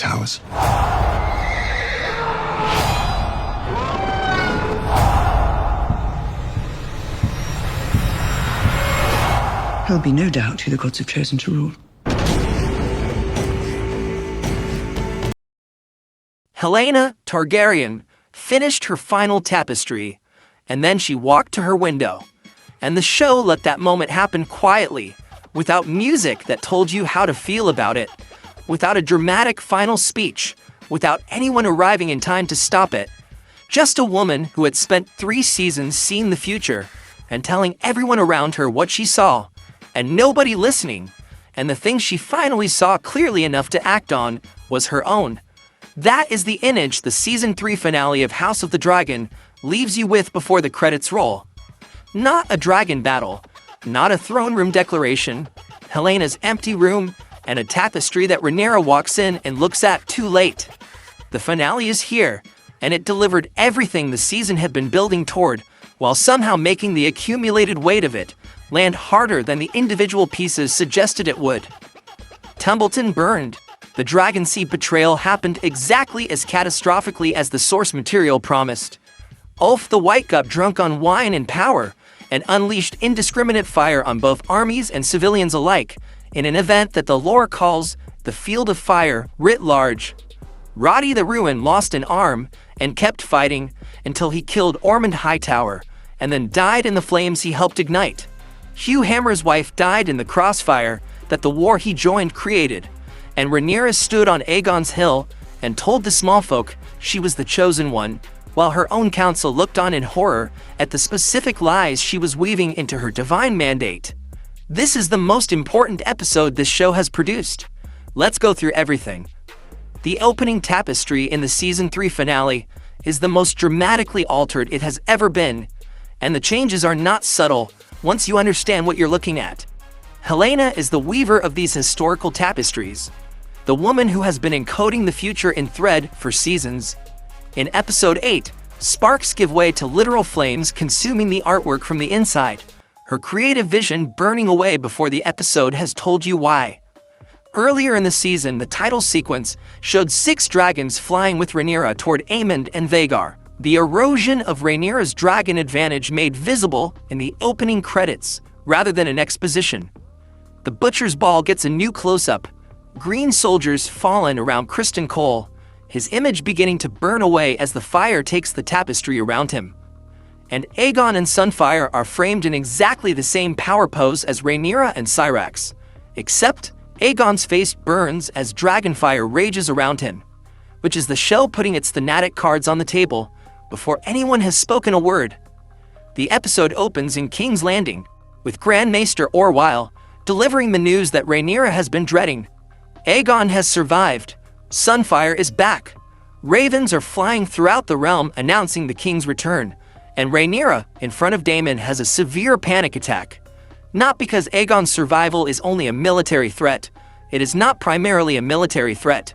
towers. There'll be no doubt who the gods have chosen to rule. Helaena Targaryen finished her final tapestry, and then she walked to her window. And the show let that moment happen quietly, without music that told you how to feel about it, without a dramatic final speech, without anyone arriving in time to stop it. Just a woman who had spent 3 seasons seeing the future and telling everyone around her what she saw, and nobody listening, and the thing she finally saw clearly enough to act on was her own. That is the image the Season 3 finale of House of the Dragon leaves you with before the credits roll. Not a dragon battle, not a throne room declaration, Helena's empty room, and a tapestry that Rhaenyra walks in and looks at too late. The finale is here, and it delivered everything the season had been building toward, while somehow making the accumulated weight of it land harder than the individual pieces suggested it would. Tumbleton burned. The Dragonseed betrayal happened exactly as catastrophically as the source material promised. Ulf the White got drunk on wine and power, and unleashed indiscriminate fire on both armies and civilians alike, in an event that the lore calls the Field of Fire writ large. Roddy the Ruin lost an arm and kept fighting until he killed Aemond Hightower, and then died in the flames he helped ignite. Hugh Hammer's wife died in the crossfire that the war he joined created, and Rhaenyra stood on Aegon's hill and told the small folk she was the chosen one, while her own council looked on in horror at the specific lies she was weaving into her divine mandate. This is the most important episode this show has produced. Let's go through everything. The opening tapestry in the Season 3 finale is the most dramatically altered it has ever been, and the changes are not subtle once you understand what you're looking at. Helaena is the weaver of these historical tapestries, the woman who has been encoding the future in thread for seasons. In Episode 8, sparks give way to literal flames consuming the artwork from the inside, her creative vision burning away before the episode has told you why. Earlier in the season, the title sequence showed 6 dragons flying with Rhaenyra toward Aemond and Vhagar. The erosion of Rhaenyra's dragon advantage made visible in the opening credits, rather than an exposition. The Butcher's Ball gets a new close-up. Green soldiers fallen around Criston Cole, his image beginning to burn away as the fire takes the tapestry around him. And Aegon and Sunfire are framed in exactly the same power pose as Rhaenyra and Syrax, except Aegon's face burns as Dragonfire rages around him, which is the show putting its thematic cards on the table before anyone has spoken a word. The episode opens in King's Landing, with Grand Maester Orwyle delivering the news that Rhaenyra has been dreading. Aegon has survived. Sunfire is back. Ravens are flying throughout the realm announcing the king's return, and Rhaenyra, in front of Daemon, has a severe panic attack. Not because Aegon's survival is only a military threat. It is not primarily a military threat.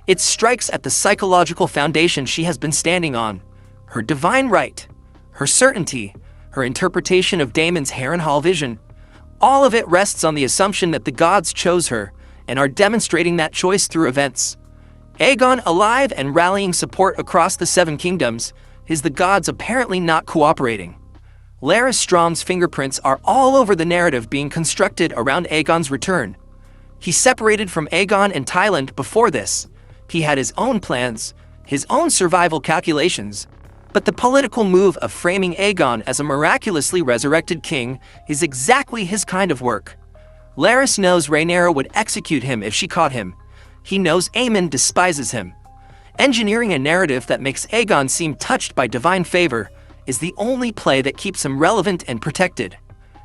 It strikes at the psychological foundation she has been standing on. Her divine right, her certainty, her interpretation of Daemon's Harrenhal vision. All of it rests on the assumption that the gods chose her and are demonstrating that choice through events. Aegon, alive and rallying support across the 7 kingdoms, is the gods apparently not cooperating. Larys Strom's fingerprints are all over the narrative being constructed around Aegon's return. He separated from Aegon and Thailand before this. He had his own plans, his own survival calculations, but the political move of framing Aegon as a miraculously resurrected king is exactly his kind of work. Larys knows Rhaenyra would execute him if she caught him. He knows Aemond despises him. Engineering a narrative that makes Aegon seem touched by divine favor is the only play that keeps him relevant and protected.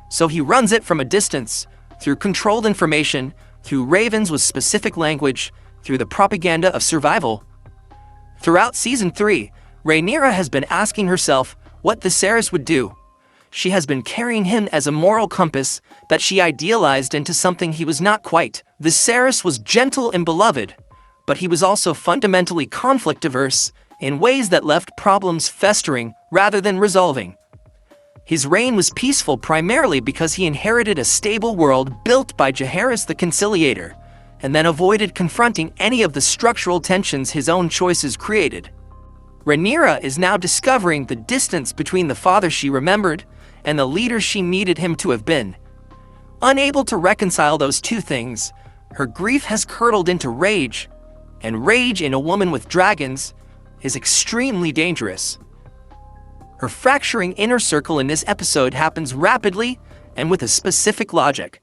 So he runs it from a distance, through controlled information, through ravens with specific language, through the propaganda of survival. Throughout Season 3, Rhaenyra has been asking herself what Viserys would do. She has been carrying him as a moral compass that she idealized into something he was not quite. Viserys was gentle and beloved, but he was also fundamentally conflict-averse in ways that left problems festering rather than resolving. His reign was peaceful primarily because he inherited a stable world built by Jaehaerys the Conciliator, and then avoided confronting any of the structural tensions his own choices created. Rhaenyra is now discovering the distance between the father she remembered and the leader she needed him to have been. Unable to reconcile those two things, her grief has curdled into rage, and rage in a woman with dragons is extremely dangerous. Her fracturing inner circle in this episode happens rapidly and with a specific logic.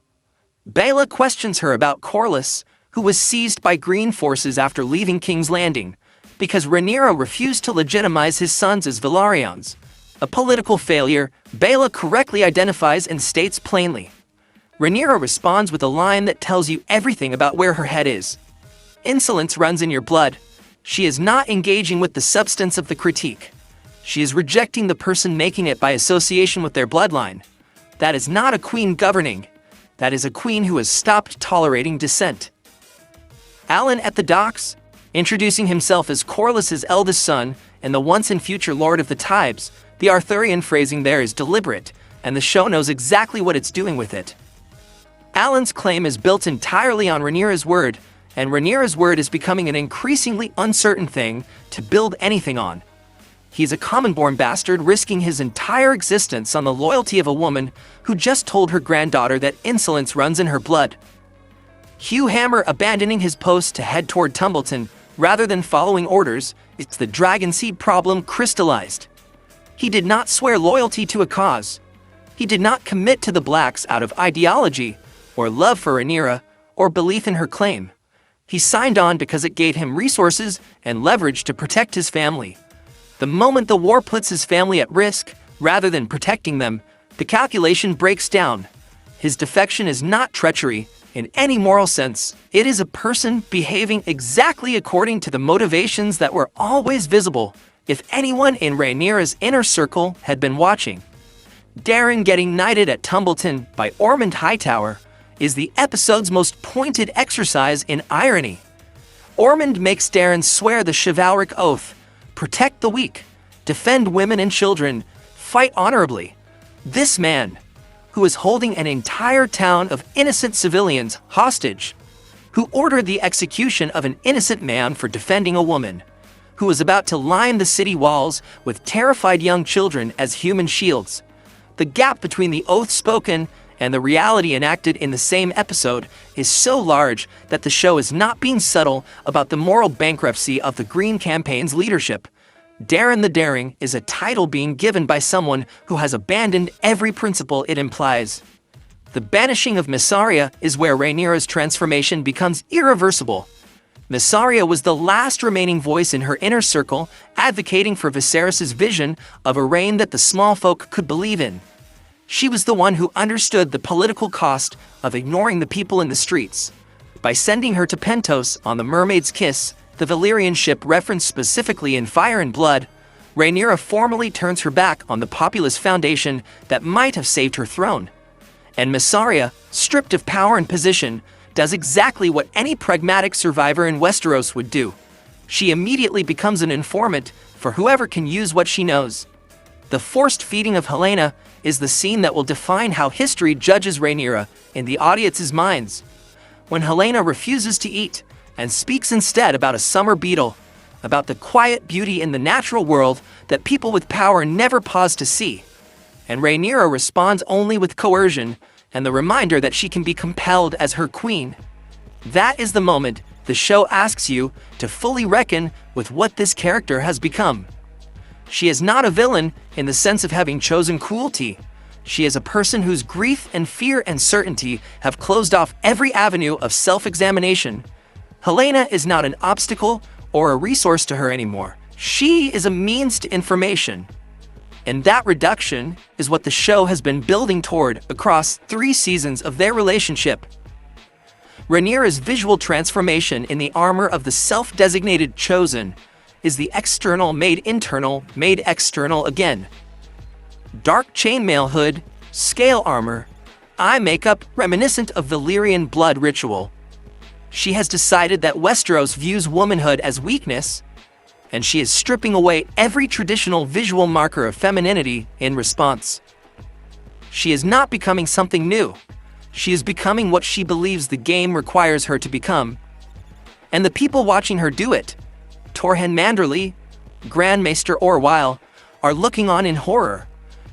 Baela questions her about Corlys, who was seized by green forces after leaving King's Landing, because Rhaenyra refused to legitimize his sons as Velaryons. A political failure, Baela correctly identifies and states plainly. Rhaenyra responds with a line that tells you everything about where her head is. Insolence runs in your blood. She is not engaging with the substance of the critique. She is rejecting the person making it by association with their bloodline. That is not a queen governing. That is a queen who has stopped tolerating dissent. Alan at the docks, introducing himself as Corlys's eldest son and the once and future Lord of the Tybes, the Arthurian phrasing there is deliberate, and the show knows exactly what it's doing with it. Alan's claim is built entirely on Rhaenyra's word, and Rhaenyra's word is becoming an increasingly uncertain thing to build anything on. He's a common-born bastard risking his entire existence on the loyalty of a woman who just told her granddaughter that insolence runs in her blood. Hugh Hammer abandoning his post to head toward Tumbleton rather than following orders, it's the dragon seed problem crystallized. He did not swear loyalty to a cause. He did not commit to the Blacks out of ideology, or love for Rhaenyra, or belief in her claim. He signed on because it gave him resources and leverage to protect his family. The moment the war puts his family at risk, rather than protecting them, the calculation breaks down. His defection is not treachery in any moral sense. It is a person behaving exactly according to the motivations that were always visible if anyone in Rhaenyra's inner circle had been watching. Daemon getting knighted at Tumbleton by Aemond Hightower is the episode's most pointed exercise in irony. Aemond makes Daemon swear the chivalric oath: protect the weak, defend women and children, fight honorably. This man, who is holding an entire town of innocent civilians hostage, who ordered the execution of an innocent man for defending a woman, who was about to line the city walls with terrified young children as human shields. The gap between the oath spoken and the reality enacted in the same episode is so large that the show is not being subtle about the moral bankruptcy of the Green Campaign's leadership. Daemon the Daring is a title being given by someone who has abandoned every principle it implies. The banishing of Mysaria is where Rhaenyra's transformation becomes irreversible. Mysaria was the last remaining voice in her inner circle, advocating for Viserys' vision of a reign that the small folk could believe in. She was the one who understood the political cost of ignoring the people in the streets. By sending her to Pentos on the Mermaid's Kiss, the Valyrian ship referenced specifically in Fire and Blood, Rhaenyra formally turns her back on the populist foundation that might have saved her throne. And Mysaria, stripped of power and position, does exactly what any pragmatic survivor in Westeros would do. She immediately becomes an informant for whoever can use what she knows. The forced feeding of Helaena is the scene that will define how history judges Rhaenyra in the audience's minds. When Helaena refuses to eat and speaks instead about a summer beetle, about the quiet beauty in the natural world that people with power never pause to see, and Rhaenyra responds only with coercion and the reminder that she can be compelled as her queen. That is the moment the show asks you to fully reckon with what this character has become. She is not a villain in the sense of having chosen cruelty. She is a person whose grief and fear and certainty have closed off every avenue of self-examination. Helaena is not an obstacle or a resource to her anymore. She is a means to information. And that reduction is what the show has been building toward across 3 seasons of their relationship. Rhaenyra's visual transformation in the armor of the self-designated Chosen is the external made internal, made external again. Dark chainmail hood, scale armor, eye makeup reminiscent of Valyrian blood ritual. She has decided that Westeros views womanhood as weakness, and she is stripping away every traditional visual marker of femininity in response. She is not becoming something new. She is becoming what she believes the game requires her to become. And the people watching her do it, Torhen Manderly, Grand Maester Orwyle, are looking on in horror,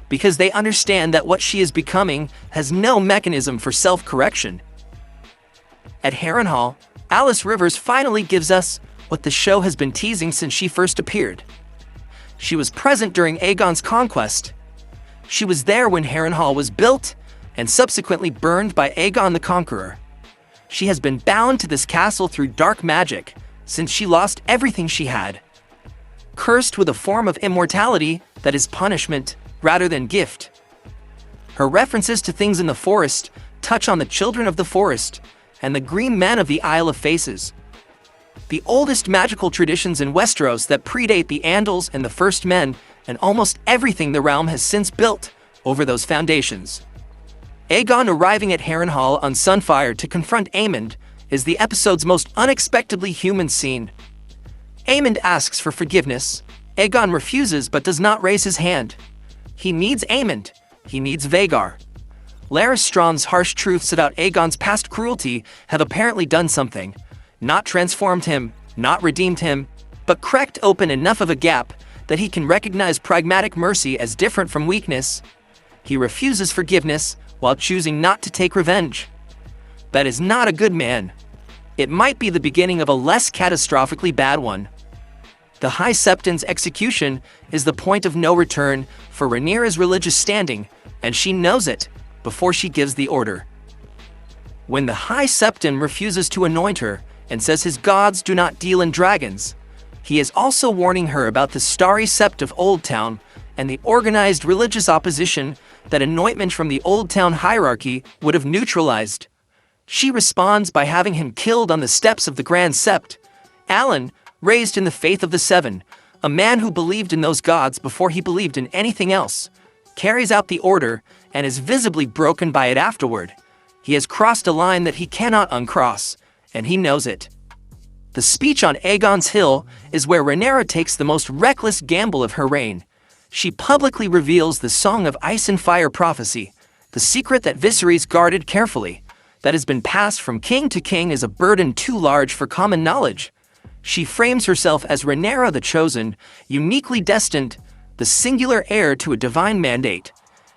because they understand that what she is becoming has no mechanism for self-correction. At Harrenhal, Alice Rivers finally gives us what the show has been teasing since she first appeared. She was present during Aegon's conquest. She was there when Harrenhal was built and subsequently burned by Aegon the Conqueror. She has been bound to this castle through dark magic since she lost everything she had. Cursed with a form of immortality that is punishment rather than gift. Her references to things in the forest touch on the children of the forest and the green men of the Isle of Faces, the oldest magical traditions in Westeros that predate the Andals and the First Men, and almost everything the realm has since built over those foundations. Aegon arriving at Harrenhal on Sunfire to confront Aemond is the episode's most unexpectedly human scene. Aemond asks for forgiveness. Aegon refuses but does not raise his hand. He needs Aemond. He needs Vhagar. Larys Strawn's harsh truths about Aegon's past cruelty have apparently done something. Not transformed him, not redeemed him, but cracked open enough of a gap that he can recognize pragmatic mercy as different from weakness. He refuses forgiveness while choosing not to take revenge. That is not a good man. It might be the beginning of a less catastrophically bad one. The High Septon's execution is the point of no return for Rhaenyra's religious standing, and she knows it before she gives the order. When the High Septon refuses to anoint her and says his gods do not deal in dragons, he is also warning her about the starry sept of Old Town and the organized religious opposition that anointment from the Old Town hierarchy would have neutralized. She responds by having him killed on the steps of the Grand Sept. Alan, raised in the faith of the Seven, a man who believed in those gods before he believed in anything else, carries out the order and is visibly broken by it afterward. He has crossed a line that he cannot uncross, and he knows it. The speech on Aegon's Hill is where Rhaenyra takes the most reckless gamble of her reign. She publicly reveals the Song of Ice and Fire prophecy, the secret that Viserys guarded carefully, that has been passed from king to king as a burden too large for common knowledge. She frames herself as Rhaenyra the Chosen, uniquely destined, the singular heir to a divine mandate.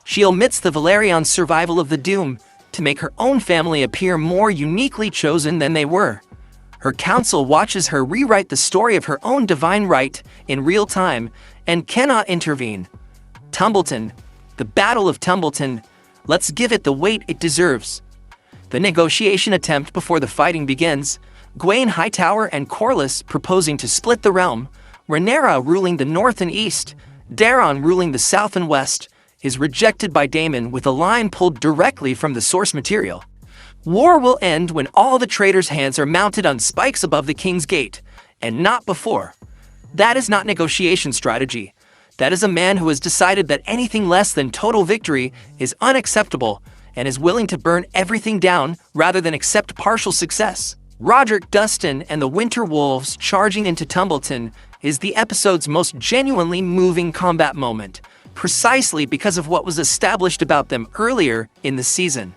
She omits the Valyrian's survival of the doom to make her own family appear more uniquely chosen than they were. Her council watches her rewrite the story of her own divine right in real time and cannot intervene. Tumbleton, the Battle of Tumbleton, let's give it the weight it deserves. The negotiation attempt before the fighting begins, Gwaine Hightower and Corlys proposing to split the realm, Rhaenyra ruling the north and east, Daeron ruling the south and west, is rejected by Daemon with a line pulled directly from the source material. War will end when all the traitors' hands are mounted on spikes above the king's gate, and not before. That is not negotiation strategy. That is a man who has decided that anything less than total victory is unacceptable and is willing to burn everything down rather than accept partial success. Roderick Dustin and the Winter Wolves charging into Tumbleton is the episode's most genuinely moving combat moment, precisely because of what was established about them earlier in the season.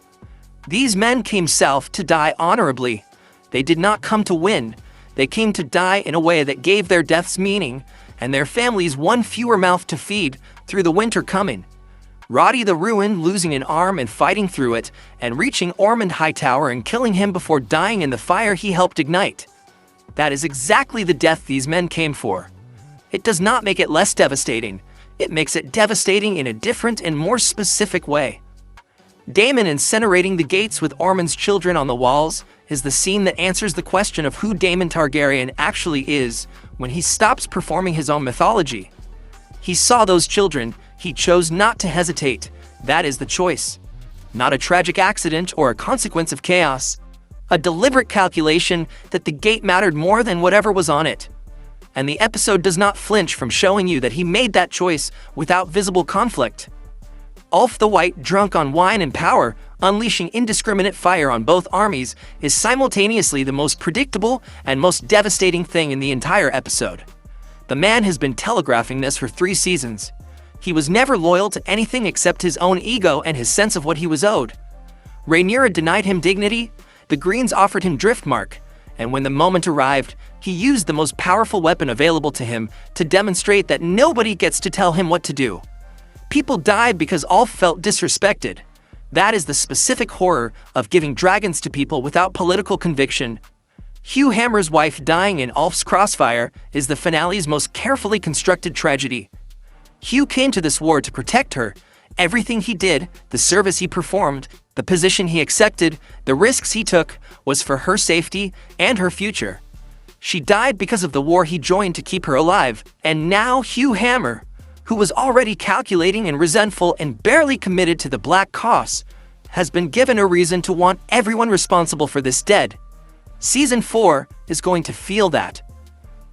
These men came south to die honorably. They did not come to win. They came to die in a way that gave their deaths meaning, and their families one fewer mouth to feed through the winter coming. Roddy the Ruin losing an arm and fighting through it, and reaching Aemond Hightower and killing him before dying in the fire he helped ignite. That is exactly the death these men came for. It does not make it less devastating. It makes it devastating in a different and more specific way. Daemon incinerating the gates with Ormond's children on the walls is the scene that answers the question of who Daemon Targaryen actually is when he stops performing his own mythology. He saw those children, he chose not to hesitate. That is the choice. Not a tragic accident or a consequence of chaos. A deliberate calculation that the gate mattered more than whatever was on it. And the episode does not flinch from showing you that he made that choice without visible conflict. Ulf the White, drunk on wine and power, unleashing indiscriminate fire on both armies, is simultaneously the most predictable and most devastating thing in the entire episode. The man has been telegraphing this for 3 seasons. He was never loyal to anything except his own ego and his sense of what he was owed. Rhaenyra denied him dignity, the Greens offered him Driftmark, and when the moment arrived, he used the most powerful weapon available to him to demonstrate that nobody gets to tell him what to do. People died because all felt disrespected. That is the specific horror of giving dragons to people without political conviction. Hugh Hammer's wife dying in Ulf's crossfire is the finale's most carefully constructed tragedy. Hugh came to this war to protect her. Everything he did, the service he performed, the position he accepted, the risks he took, was for her safety and her future. She died because of the war he joined to keep her alive, and now Hugh Hammer, who was already calculating and resentful and barely committed to the black cause, has been given a reason to want everyone responsible for this dead. Season 4 is going to feel that.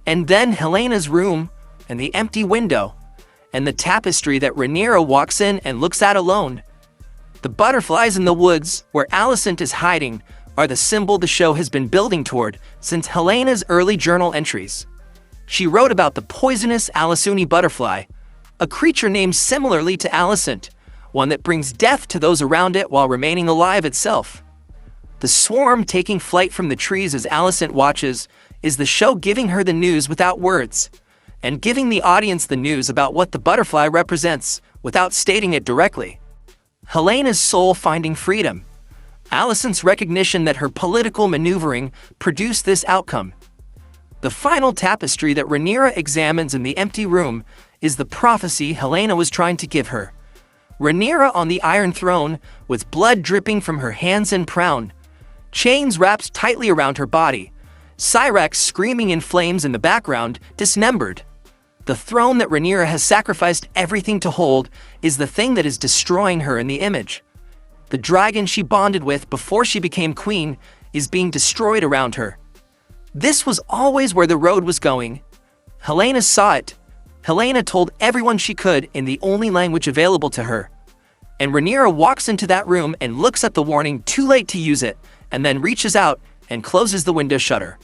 And then Helena's room, and the empty window, and the tapestry that Rhaenyra walks in and looks at alone. The butterflies in the woods, where Alicent is hiding, are the symbol the show has been building toward since Helena's early journal entries. She wrote about the poisonous Alicuni butterfly, a creature named similarly to Alicent, one that brings death to those around it while remaining alive itself. The swarm taking flight from the trees as Alicent watches is the show giving her the news without words, and giving the audience the news about what the butterfly represents without stating it directly. Helena's soul finding freedom. Alicent's recognition that her political maneuvering produced this outcome. The final tapestry that Rhaenyra examines in the empty room is the prophecy Helaena was trying to give her. Rhaenyra on the Iron Throne, with blood dripping from her hands and crown, chains wrapped tightly around her body, Syrax screaming in flames in the background, dismembered. The throne that Rhaenyra has sacrificed everything to hold is the thing that is destroying her in the image. The dragon she bonded with before she became queen is being destroyed around her. This was always where the road was going. Helaena saw it. Helaena told everyone she could in the only language available to her. And Rhaenyra walks into that room and looks at the warning too late to use it, and then reaches out and closes the window shutter.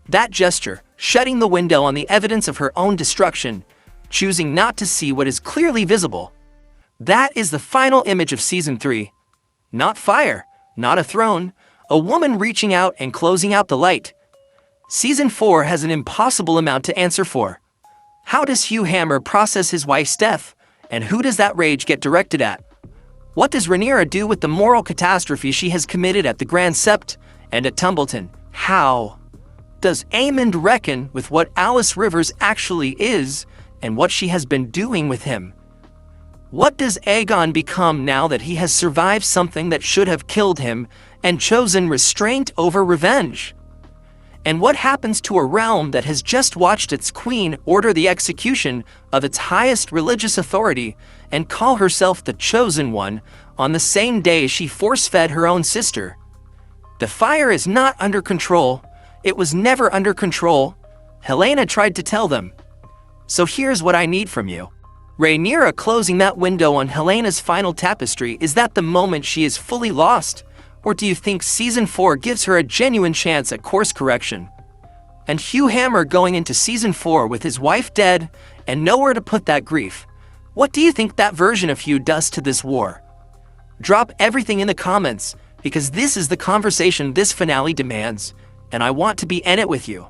That gesture, shutting the window on the evidence of her own destruction, choosing not to see what is clearly visible. That is the final image of Season 3. Not fire, not a throne, a woman reaching out and closing out the light. Season 4 has an impossible amount to answer for. How does Hugh Hammer process his wife's death, and who does that rage get directed at? What does Rhaenyra do with the moral catastrophe she has committed at the Grand Sept and at Tumbleton? How does Aemond reckon with what Alice Rivers actually is and what she has been doing with him? What does Aegon become now that he has survived something that should have killed him and chosen restraint over revenge? And what happens to a realm that has just watched its queen order the execution of its highest religious authority and call herself the chosen one on the same day she force-fed her own sister? The fire is not under control. It was never under control. Helaena tried to tell them. So here's what I need from you. Rhaenyra closing that window on Helena's final tapestry, is that the moment she is fully lost? Or do you think Season 4 gives her a genuine chance at course correction? And Hugh Hammer going into Season 4 with his wife dead and nowhere to put that grief. What do you think that version of Hugh does to this war? Drop everything in the comments, because this is the conversation this finale demands, and I want to be in it with you.